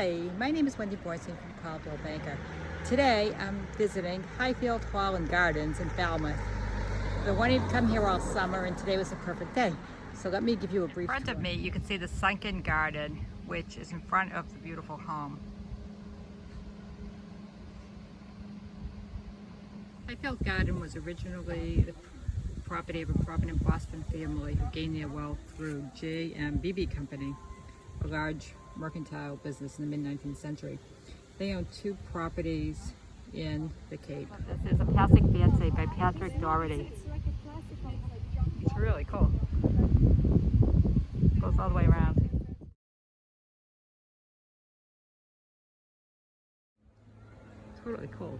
Hi, my name is Wendy from Caldwell Banker. Today I'm visiting Highfield Hall and Gardens in Falmouth. I've been wanting to come here all summer and today was a perfect day. So let me give you a brief tour. In front of me you can see the sunken garden, which is in front of the beautiful home. Highfield Garden was originally the property of a prominent Boston family who gained their wealth through J.M.B.B. Company, a large mercantile business in the mid-19th century. They own two properties in the Cape. This is a plastic fancy by Patrick Doherty. It's really cool. It goes all the way around. It's really cool.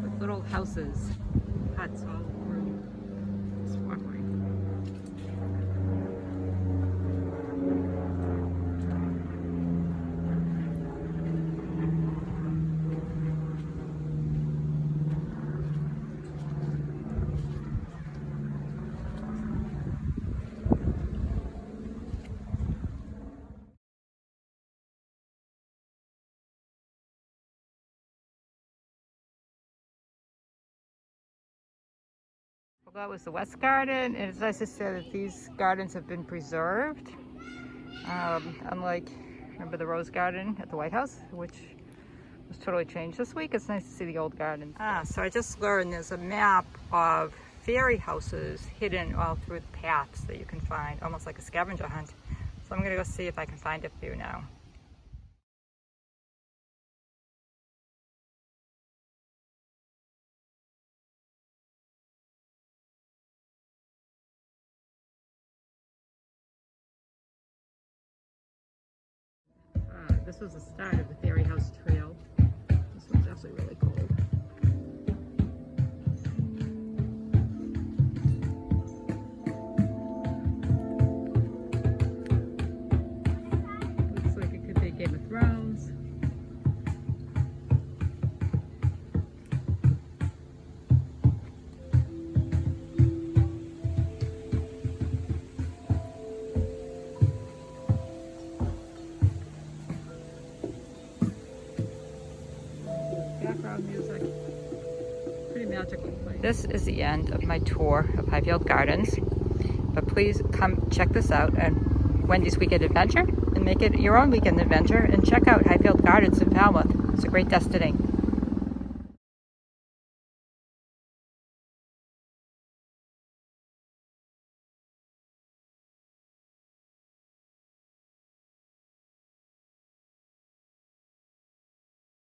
With little houses, huts all through this walkway. Well, that was the West Garden, and it's nice to say that these gardens have been preserved. Unlike, remember the Rose Garden at the White House, which was totally changed this week. It's nice to see the old gardens. So I just learned there's a map of fairy houses hidden all through the paths that you can find, almost like a scavenger hunt. So I'm gonna go see if I can find a few now. This was the start of the Fairy House Trail. This one's actually really cool. Looks like it could be Game of Thrones. Background music. Pretty magical place. This is the end of my tour of Highfield Gardens, but please come check this out at Wendy's Weekend Adventure and make it your own weekend adventure and check out Highfield Gardens in Falmouth. It's a great destination.